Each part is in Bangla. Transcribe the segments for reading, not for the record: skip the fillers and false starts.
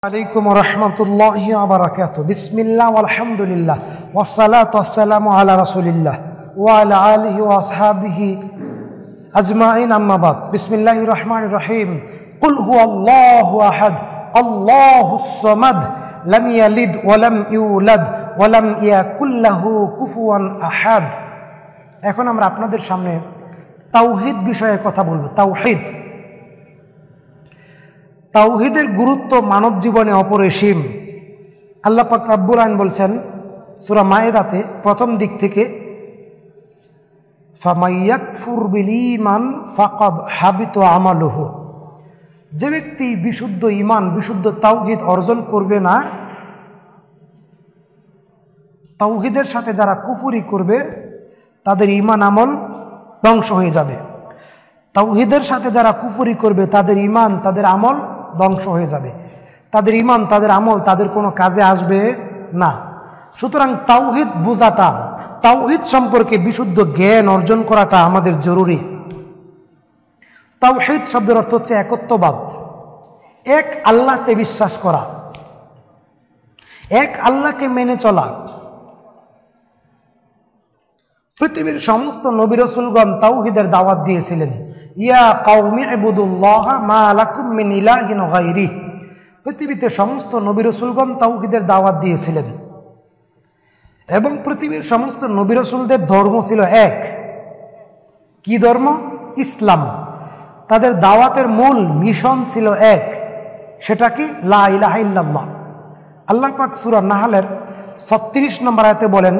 আলাইকুম রহমতুল্লাহি ওয়া বারাকাতুহু। বিসমিল্লাহ আলহামদুলিল্লাহ ওয়াসসালাতু ওয়াসসালামু আলা রাসূলিল্লাহ ওয়া আলা আলিহি ওয়া আসহাবিহি আজমাইন, আম্মা বাদ। বিসমিল্লাহির রহমানির রহিম। কুল হুয়াল্লাহু আহাদ আল্লাহুস সামাদ লাম ইয়ালিদ ওয়া লাম ইউলাদ ওয়া লাম ইয়াকুল লাহু কুফুয়ান আহাদ। এখন আমরা আপনাদের সামনে তাওহীদ বিষয়ে কথা বলবো। তাওহীদের গুরুত্ব মানব জীবনে অপরিসীম। আল্লাহ পাক রব্বুল আলামিন বলছেন সূরা মায়েদাতে প্রথম দিক থেকে, ফামাইয়াকফুর বিল ঈমান ফাকাদ হাবিতা আমালুহু। যে ব্যক্তি বিশুদ্ধ ঈমান, বিশুদ্ধ তাওহীদ অর্জন করবে না, তাওহীদের সাথে যারা কুফরি করবে তাদের ঈমান আমল ধ্বংস হয়ে যাবে। তাওহীদের সাথে যারা কুফরি করবে তাদের ঈমান, তাদের আমল ধ্বংস হয়ে যাবে। তাদের ঈমান, তাদের আমল তাদের কোনো কাজে আসবে না। সুতরাং তাওহীদ বোঝাটা, তাওহীদ সম্পর্কে বিশুদ্ধ জ্ঞান অর্জন করাটা আমাদের জরুরি। তাওহীদ শব্দের অর্থ হচ্ছে একত্ববাদ, এক আল্লাহতে বিশ্বাস করা, এক আল্লাহকে মেনে চলা। পৃথিবীর সমস্ত নবী রাসূলগণ তাওহীদের দাওয়াত দিয়েছিলেন। ইয়া কওমি ইবুদুল্লাহ মা লাকুম মিন ইলাহিন গায়রি। পৃথিবীতে সমস্ত নবী রাসূলগণ তাওহীদের দাওয়াত দিয়েছিলেন এবং পৃথিবীর সমস্ত নবী রাসূলদের ধর্ম ছিল এক। কি ধর্ম? ইসলাম। তাদের দাওয়াতের মূল মিশন ছিল এক, সেটা কি? লা ইলাহা ইল্লাল্লাহ। আল্লাহ পাক সূরা নাহলের 36 নম্বর আয়াতে বলেন,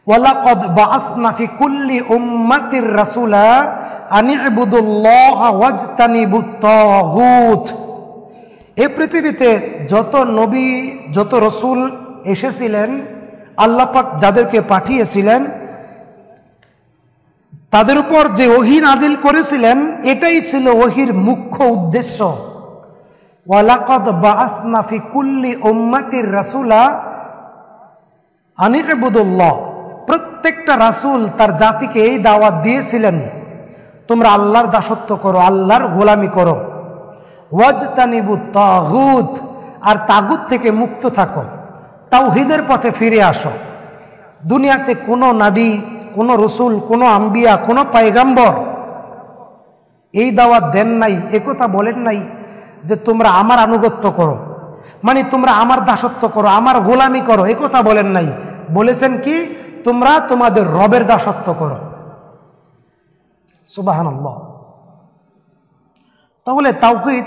ওয়ালাকাদ বাআসনা ফি কুল্লি উম্মাতির রাসূলা আন ইবুদুল্লাহা ওয়াজতানিবুত তাগুত। এই পৃথিবীতে যত নবী, যত রসুল এসেছিলেন, আল্লাহ পাক যাদেরকে পাঠিয়েছিলেন, তাদের উপর যে ওহী নাজিল করেছিলেন, এটাই ছিল ওহীর মুখ্য উদ্দেশ্য। ওয়ালাকাদ বাআসনা ফি কুল্লি উম্মাতির রাসূলা আন ইবুদুল্লাহ। প্রত্যেকটা রাসূল তার জাতিকে এই দাওয়াত দিয়েছিলেন, তোমরা আল্লাহর দাসত্ব করো, আল্লাহর গোলামি করো। ওয়াজতানিবুত তাগুত, আর তাগুত থেকে মুক্ত থাকো, তাওহীদের পথে ফিরে আসো। দুনিয়াতে কোনো নবী, কোনো রসুল, কোনো আম্বিয়া, কোনো পয়গম্বর এই দাওয়াত দেন নাই, একথা বলেন নাই যে তোমরা আমার আনুগত্য করো, মানে তোমরা আমার দাসত্ব করো, আমার গোলামি করো, একথা বলেন নাই। বলেছেন কি? তোমরা তোমাদের রবের দাসত্ব করো। সুবহানাল্লাহ। তাহলে তাওহীদ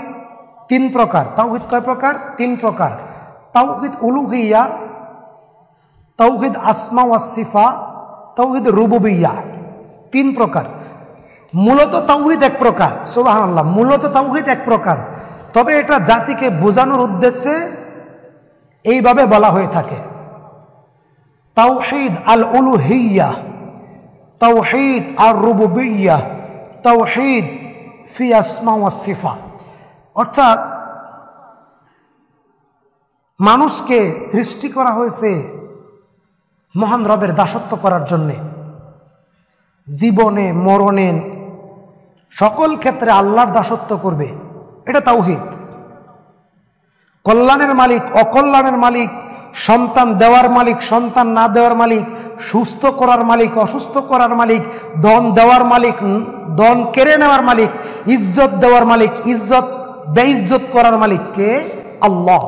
তিন প্রকার। তাওহীদ কয় প্রকার? তিন প্রকার। তাওহীদ উলুহিয়া, তাওহীদ আসমা ওয়াস সিফা, তাওহীদ রুবুবিয়্যাহ। তিন প্রকার। মূলত তাওহীদ এক প্রকার। সুবহানাল্লাহ। মূলত তাওহীদ এক প্রকার, তবে এটা জাতিকে বোঝানোর উদ্দেশ্যে এইভাবে বলা হয়ে থাকে। তাওহীদ আল উলুহিয়্যাহ, তাওহীদ আর রুবুবিয়্যাহ, তাওহীদ ফি আসমা ওয়াস সিফা। অর্থাৎ মানুষকে সৃষ্টি করা হয়েছে মহান রবের দাসত্ব করার জন্যে। জীবনে মরণে সকল ক্ষেত্রে আল্লাহর দাসত্ব করবে, এটা তাওহীদ। কল্যাণের মালিক, অকল্যাণের মালিক, সন্তান দেওয়ার মালিক, সন্তান না দেওয়ার মালিক, সুস্থ করার মালিক, অসুস্থ করার মালিক, ধন দেওয়ার মালিক, ধন কেড়ে নেওয়ার মালিক, ইজ্জত দেওয়ার মালিক, ইজ্জত বেইজ্জত করার মালিক কে? আল্লাহ।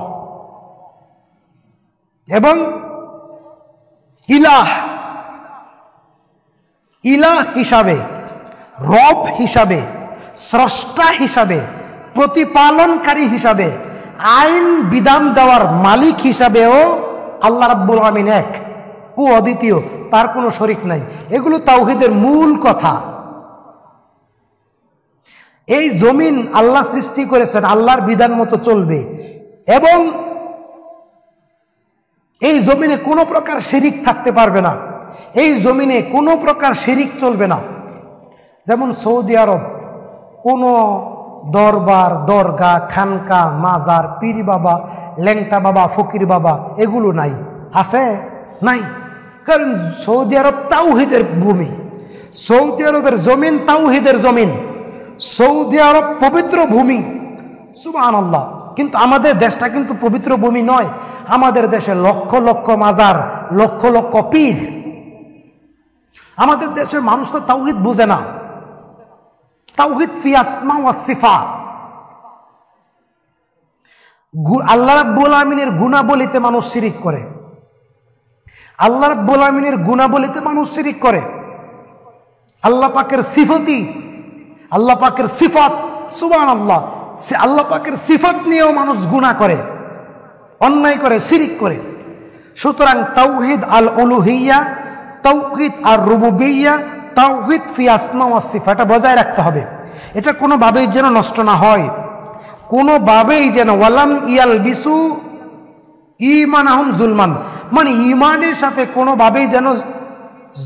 এবং ইলাহ, ইলাহ হিসাবে, রব হিসাবে, স্রষ্টা হিসাবে, প্রতিপালনকারী হিসাবে, আইন বিধান দেওয়ার মালিক হিসাবেও আল্লাহ রাব্বুল আমিন এক, ও অদ্বিতীয়, তার কোনো শরীক নাই। এগুলো তাওহীদের মূল কথা। এই জমিন আল্লাহ সৃষ্টি করেছেন, আল্লাহর বিধান মতো চলবে, এবং এই জমিনে কোনো প্রকার শিরিক থাকতে পারবে না। এই জমিনে কোনো প্রকার শিরিক চলবে না। যেমন সৌদি আরব কোনো দরবার, দরগা, খানকা, মাজার, পীর বাবা, ল্যাংটা বাবা, ফকির বাবা এগুলো নাই। আছে? নাই। কারণ সৌদি আরব তাওহীদের ভূমি, সৌদি আরবের জমিন তাওহীদের জমিন, সৌদি আরব পবিত্র ভূমি। সুবহানাল্লাহ। কিন্তু আমাদের দেশটা কিন্তু পবিত্র ভূমি নয়। আমাদের দেশে লক্ষ লক্ষ মাজার, লক্ষ লক্ষ পীর। আমাদের দেশের মানুষ তো তাওহীদ বুঝে না। তাওহীদ ফি আসমা ওয়া সিফাত, আল্লাহ রাব্বুল আমিনের গুণাবলীতে মানুষ শিরিক করে। আল্লাহ রাব্বুল আমিনের গুণাবলীতে মানুষ শিরিক করে। আল্লাহ পাকের সিফতি, আল্লাহ পাকের সিফাত, সুবহানাল্লাহ, আল্লাহ পাকের সিফাত নিয়েও মানুষ গুনাহ করে, অন্যায় করে, শিরিক করে। সুতরাং তাওহীদ আল উলুহিয়্যা, তাওহীদ আর রুবুবিয়্যা, তাওহীদ ফি আসমা ওয়া সিফাত, এটা বজায় রাখতে হবে। এটা কোনোভাবেই যেন নষ্ট না হয়, কোনোভাবেই যেন ওয়ালাম ইয়ালবিসু ঈমানাহুম যুলমান, মানে ঈমানের সাথে কোনোভাবেই যেন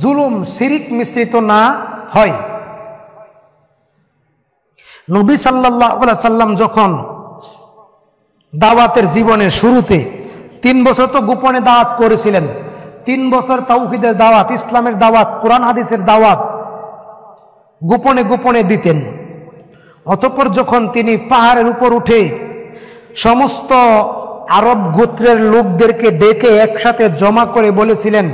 জুলুম, শিরিক মিশ্রিত না হয়। নবী সাল্লাল্লাহু আলাইহি সাল্লাম যখন দাওয়াতের জীবনের শুরুতে 3 বছর তো গোপনে দাওয়াত করেছিলেন। 3 বছর তাওহীদের দাওয়াত, ইসলামের দাওয়াত, কোরআন হাদিসের দাওয়াত গোপনে গোপনে দিতেন। অতঃপর যখন তিনি পাহাড়ের উপর উঠে সমস্ত আরব গোত্রের লোকদেরকে ডেকে একসাথে জমা করে বলেছিলেন,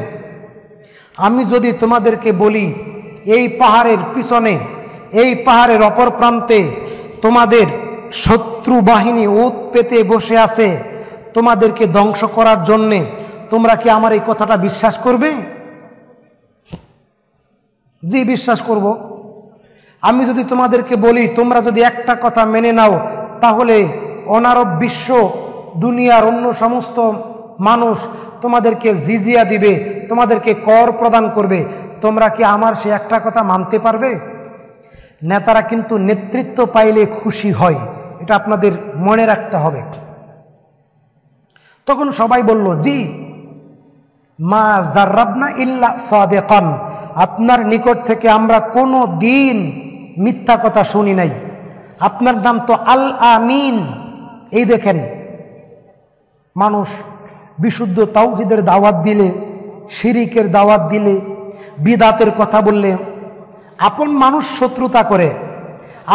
আমি যদি তোমাদেরকে বলি এই পাহাড়ের পিছনে, এই পাহাড়ের অপর প্রান্তে তোমাদের শত্রু বাহিনী ওত পেতে বসে আছে তোমাদেরকে ধ্বংস করার জন্যে, তোমরা কি আমার এই কথাটা বিশ্বাস করবে? জি, বিশ্বাস করব। আমি যদি তোমাদেরকে বলি তোমরা যদি একটা কথা মেনে নাও, তাহলে অনারব বিশ্ব দুনিয়ার অন্য সমস্ত মানুষ তোমাদেরকে জিজিয়া দিবে, তোমাদেরকে কর প্রদান করবে, তোমরা কি আমার সে একটা কথা মানতে পারবে? নেতারা কিন্তু নেতৃত্ব পাইলে খুশি হয়, এটা আপনাদের মনে রাখতে হবে। তখন সবাই বলল, জি, মা জাররাবনা ইল্লা সাদিকান, আপনার নিকট থেকে আমরা কোনো দিন মিথ্যা কথা শুনি নাই, আপনার নাম তো আল আমিন। এই দেখেন, মানুষ বিশুদ্ধ তাওহীদের দাওয়াত দিলে, শিরিকের দাওয়াত দিলে, বিদাতের কথা বললে আপন মানুষ শত্রুতা করে,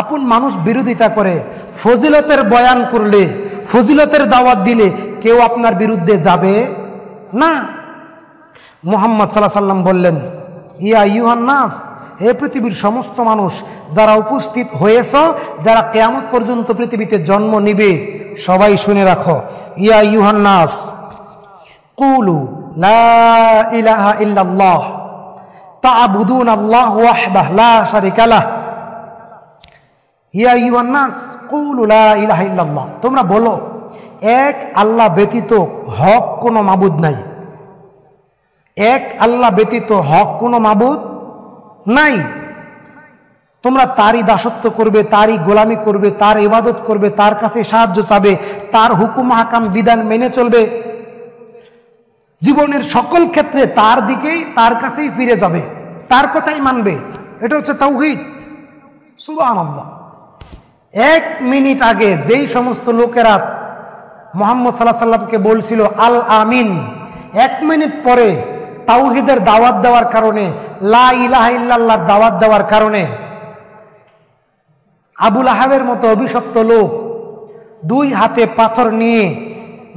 আপন মানুষ বিরোধিতা করে। ফজিলতের বয়ান করলে, ফজিলতের দাওয়াত দিলে কেউ আপনার বিরুদ্ধে যাবে না। মুহাম্মদ সাল্লাল্লাহু আলাইহি সাল্লাম বললেন, ইয়া আইয়ুহান নাস, হে পৃথিবীর সমস্ত মানুষ যারা উপস্থিত হয়েছ, যারা কিয়ামত পর্যন্ত পৃথিবীতে জন্ম নিবে, সবাই শুনে রাখো, ইয়া আইয়ুহান নাস কুলু লা ইলাহা ইল্লাল্লাহ তা'বুদুনাল্লাহ ওয়াহদাহু লা শারীকা লাহ, ইয়া আইয়ুহান নাস কুলু লা ইলাহা ইল্লাল্লাহ, তোমরা বলো এক আল্লাহ ব্যতীত হক কোনো মাবুদ নাই। এক আল্লাহ ব্যতীত হক কোনো মাবুদ নাই। তোমরা তারই দাসত্ব করবে, তারই গোলামি করবে, তার ইবাদত করবে, তার কাছে সাহায্য চাবে, তার হুকুম হাকাম বিধান মেনে চলবে, জীবনের সকল ক্ষেত্রে তার দিকেই, তার কাছেই ফিরে যাবে, তার কথাই মানবে। এটা হচ্ছে তাওহীদ। সুবহানাল্লাহ। 1 মিনিট আগে যেই সমস্ত লোকেরা মুহাম্মদ সাল্লাল্লাহু আলাইহি সাল্লামকে বলছিল আল আমিন, 1 মিনিট পরে তাওহীদের দাওয়াত দেওয়ার কারণে, লা ইলাহা ইল্লাল্লাহর দাওয়াত দেওয়ার কারণে আবু লাহাবের মতো অভিশপ্ত লোক 2 হাতে পাথর নিয়ে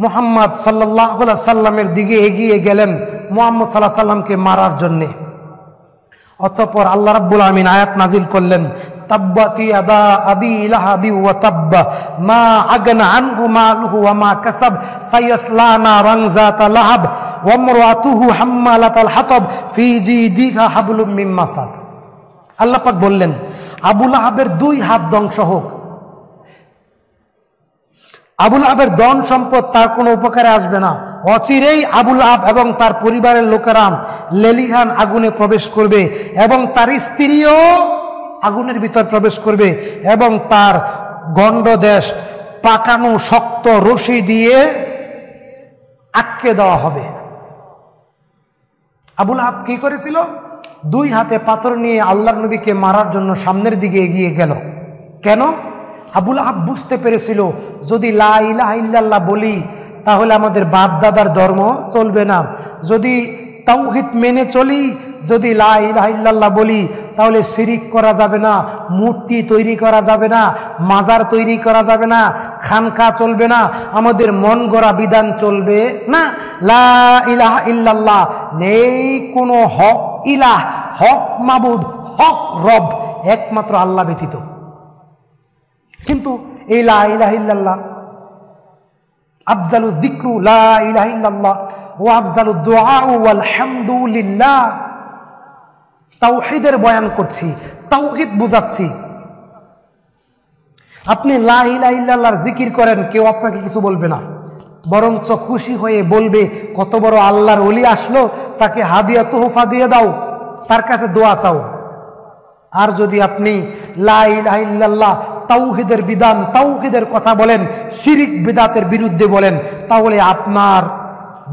মুহাম্মদ সাল্লাল্লাহু আলাইহি সাল্লামের দিকে এগিয়ে গেলেন মুহাম্মদ সাল্লাল্লাহু আলাইহি সাল্লামকে মারার জন্যে। অতঃপর আল্লাহ রাব্বুল আমিন আয়াত নাজিল করলেন, তাব্বাত ইয়াদা আবি লাহাবি ওয়া তাব্বা মা আগনা আনহু মালুহু ওয়া মা কাসাব সায়াসলা নারান যাতা লাহাব ওয়া ইমরাতুহু হাম্মালাতাল হাতাব ফি জিদিহা হাবলুম মিন মাসাদ। আল্লাহ পাক বললেন, আবু লাহাবের 2 হাত ধ্বংস হোক। আবু লাহাবের ধন সম্পদ তার কোনো উপকারে আসবে না। অচিরেই আবু লাহাব এবং তার পরিবারের লোকেরা লেলিহান আগুনে প্রবেশ করবে এবং তার স্ত্রীও আগুনের ভিতর প্রবেশ করবে এবং তার গণ্ডদেশ পাকানো শক্ত রশি দিয়ে আটকে দেওয়া হবে। আবু লাহাব কি করেছিল? 2 হাতে পাথর নিয়ে আল্লাহর নবীকে মারার জন্য সামনের দিকে এগিয়ে গেল। কেন? আবু লাহাব বুঝতে পেরেছিল, যদি লা ইলাহা ইল্লাল্লাহ বলি তাহলে আমাদের বাপ দাদার ধর্ম চলবে না, যদি তাওহীদ মেনে চলি যদি লা ইলাহা ইল্লাল্লাহ বলি তাহলে শিরিক করা যাবে না, মূর্তি তৈরি করা যাবে না, মাজার তৈরি করা যাবে না, খানকা চলবে না, আমাদের মন গড়া বিধান চলবে না। লা ইলাহা ইল্লাল্লাহ, নেই কোনো হক ইলাহ, হক মাবুদ, হক রব একমাত্র আল্লাহ ব্যতীত। কিন্তু এই লা ইলাহা ইল্লাল্লাহ, আফজালু যিকরু লা ইলাহা ইল্লাল্লাহ ওয়া আফজালু দুআ ওয়াল হামদু লিল্লাহ, তাওহীদের বয়ান করছি, তাওহীদ বুঝাচ্ছি। আপনি লা ইলাহা ইল্লাল্লাহর জিকির করেন, কেউ আপনাকে কিছু বলবে না, বরঞ্চ খুশি হয়ে বলবে কত বড় আল্লাহর ওলি আসলো, তাকে হাদিয়া তোহফা দিয়ে দাও, তার কাছে দোয়া চাও। আর যদি আপনি লা ইলাহা ইল্লাল্লাহ তাওহীদের বিধান, তাওহীদের কথা বলেন, শিরিক বিদাতের বিরুদ্ধে বলেন, তাহলে আপনার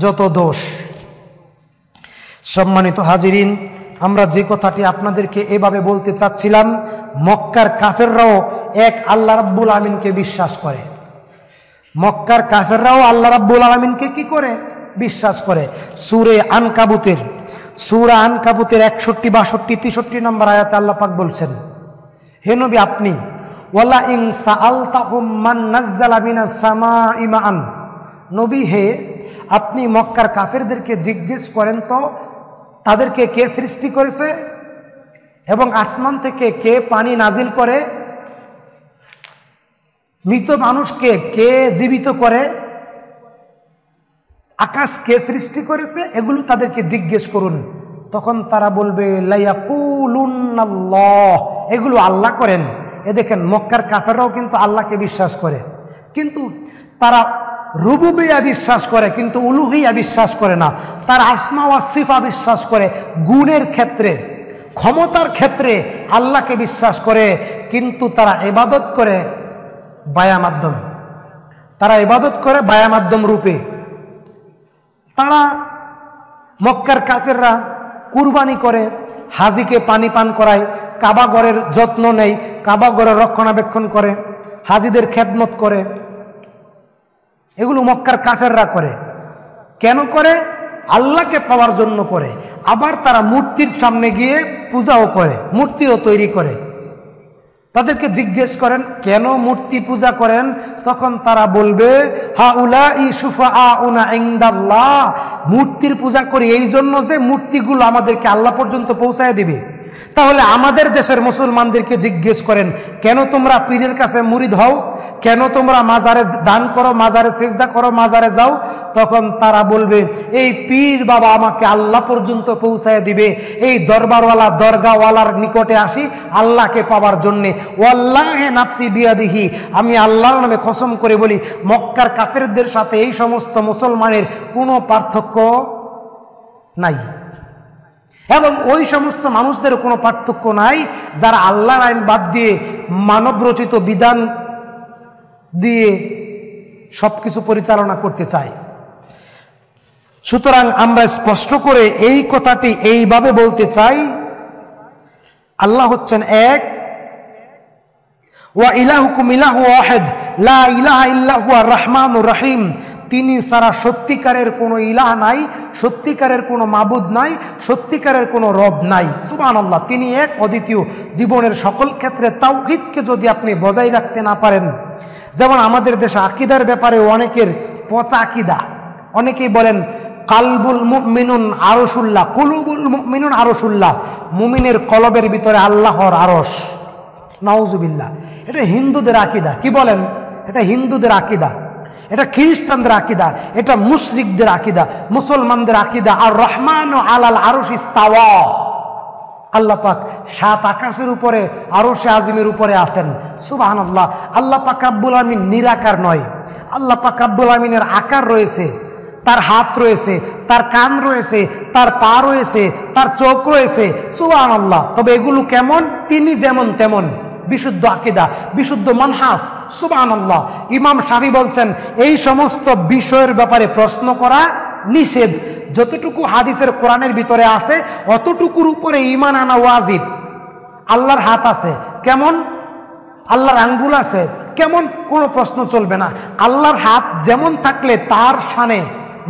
যত দোষ। সম্মানিত হাজিরিন, আমরা যে কথাটি আপনাদেরকে এভাবে বলতে চাচ্ছিলাম, মক্কার কাফেররাও এক আল্লাহ রাব্বুল আলামিনকে বিশ্বাস করে। মক্কার কাফেররাও আল্লাহ রাব্বুল আলামিনকে কি করে? বিশ্বাস করে। সূরা আনকাবুতের 61, 62, 63 নম্বর আয়াতে আল্লাহ পাক বলছেন, হে নবী আপনি ওয়ালা ইন সাআলতাহুম মান নাযালা মিনাস সামাই মাআন, নবী হে আপনি মক্কার কাফেরদেরকে জিজ্ঞেস করেন তো তাদেরকে কে সৃষ্টি করেছে এবং আসমান থেকে কে পানি নাজিল করে, মৃত মানুষকে কে জীবিত করে, আকাশ কে সৃষ্টি করেছে, এগুলো তাদেরকে জিজ্ঞেস করুন। তখন তারা বলবে লায়াকুলুন্নাল্লাহ, এগুলো আল্লাহ করেন। এ দেখেন, মক্কার কাফেররাও কিন্তু আল্লাহকে বিশ্বাস করে, কিন্তু তারা রুবুবিয়া বিশ্বাস করে, কিন্তু উলুহিয়া বিশ্বাস করে না। তার আসমা ওয়া সিফা বিশ্বাস করে, গুণের ক্ষেত্রে, ক্ষমতার ক্ষেত্রে আল্লাহকে বিশ্বাস করে, কিন্তু তারা ইবাদত করে বায়া মাধ্যম, তারা ইবাদত করে বায়া মাধ্যম রূপে। তারা মক্কার কাফেররা কুরবানি করে, হাজিকে পানি পান করায়, কাবা ঘরের যত্ন নেয়, কাবা ঘরের রক্ষণাবেক্ষণ করে, হাজিদের খেদমত করে, এগুলো মক্কার কাফেররা করে। কেন করে? আল্লাহকে পাওয়ার জন্য করে। আবার তারা মূর্তির সামনে গিয়ে পূজাও করে, মূর্তিও তৈরি করে। তাদেরকে জিজ্ঞেস করেন কেন মূর্তি পূজা করেন, তখন তারা বলবে হাউলাই শুফাআউনা ইনদাল্লাহ, মূর্তির পূজা করি এই জন্য যে মূর্তিগুলো আমাদেরকে আল্লাহ পর্যন্ত পৌঁছায় দিবে। তাহলে আমাদের দেশের মুসলমানদেরকে জিজ্ঞেস করেন কেন তোমরা পীরের কাছে মুরিদ হও, কেন তোমরা মাজারে দান করো, মাজারে সিজদা করো, মাজারে যাও, তখন তারা বলবে এই পীর বাবা আমাকে আল্লাহ পর্যন্ত পৌঁছায় দিবে, এই দরবারওয়ালা দরগাওয়ালার নিকটে আসি আল্লাহকে পাওয়ার জন্যে। ওয়াল্লাহি নাফসি বিয়াদিহি, আমি আল্লাহর নামে কসম করে বলি মক্কার কাফেরদের সাথে এই সমস্ত মুসলমানের কোনো পার্থক্য নাই, এবং ওই সমস্ত মানুষদের কোনো পার্থক্য নাই যারা আল্লাহর আইন বাদ দিয়ে মানব রচিত বিধান দিয়ে সবকিছু পরিচালনা করতে চায়। সুতরাং আমরা স্পষ্ট করে এই কথাটি এইভাবে বলতে চাই, আল্লাহ হচ্ছেন এক, ওয়া ইলাহুকুম ইলাহু ওয়াহিদ লা ইলাহা ইল্লা হুয়ার রহমানুর রহিম, তিনি ছাড়া সত্যিকারের কোনো ইলাহ নাই, সত্যিকারের কোনো মাবুদ নাই, সত্যিকারের কোনো রব নাই। সুবহানাল্লাহ, তিনি এক অদ্বিতীয়। জীবনের সকল ক্ষেত্রে তাওহীদকে যদি আপনি বজায় রাখতে না পারেন, যেমন আমাদের দেশে আকীদার ব্যাপারে অনেকের পচা আকীদা, অনেকেই বলেন কালবুল মুমিনুন আরশুল্লাহ, কুলুবুল মুমিনুন আরশুল্লাহ, মুমিনের কলবের ভিতরে আল্লাহর আরশ। নাউজুবিল্লাহ, এটা হিন্দুদের আকীদা। কি বলেন? এটা হিন্দুদের আকীদা, এটা খ্রিস্টানদের আকীদা, এটা মুশরিকদের আকীদা, মুসলমানদের আকীদা। আর রহমান আলাল আরশ ইস্তাওয়া, আল্লাহ পাক সাত আকাশের উপরে আরশে আজিমের উপরে আছেন। সুবহানাল্লাহ, আল্লাহ পাক রব্বুল আমিন নিরাকার নয়, আল্লাহ পাক রব্বুল আমিনের আকার রয়েছে, তার হাত রয়েছে, তার কান রয়েছে, তার পা রয়েছে, তার চোখ রয়েছে। সুবহানাল্লাহ, তবে এগুলো কেমন? তিনি যেমন তেমন। বিশুদ্ধ আকীদা, বিশুদ্ধ মানহাজ। সুবহানাল্লাহ, ইমাম শাফি বলছেন এই সমস্ত বিষয়ের ব্যাপারে প্রশ্ন করা নিষেধ। যতটুকু হাদিসের কোরআনের ভিতরে আছে অতটুকুর উপরে ঈমান আনা ওয়াজিব। আল্লাহর হাত আছে, কেমন? আল্লাহর আঙ্গুল আছে, কেমন? কোনো প্রশ্ন চলবে না। আল্লাহর হাত যেমন থাকলে তার শানে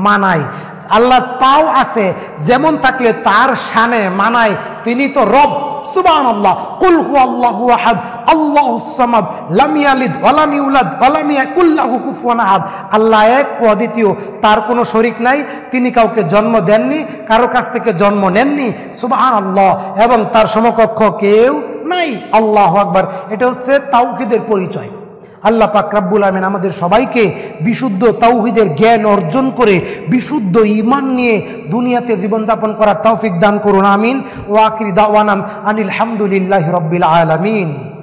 মানায়, আল্লাহর পাও আছে, যেমন থাকলে তার শানে মানায়, তিনি তো রব। সুবহানাল্লাহ। কুল হুয়াল্লাহু আহাদ আল্লাহুস সামাদ লাম ইয়ালিদ ওয়া লাম ইউলাদ ওয়া লাম ইয়াকুল লাহু কুফুয়ান আহাদ। আল্লাহ এক ও অদ্বিতীয়, তার কোনো শরীক নাই, তিনি কাউকে জন্ম দেননি, কারো কাছ থেকে জন্ম নেননি। সুবহানাল্লাহ। এবং তার সমকক্ষ কেউ নাই। আল্লাহু আকবার। এটা হচ্ছে তাওহীদের পরিচয়। আল্লাহ পাক রব্বুল আমিন আমাদের সবাইকে বিশুদ্ধ তাওহীদের জ্ঞান অর্জন করে বিশুদ্ধ ঈমান নিয়ে দুনিয়াতে জীবনযাপন করার তৌফিক দান করুন। আমিন। ওয়া আখিরি দাওয়ানা আনিল হামদুলিল্লাহি রাব্বিল আলামিন।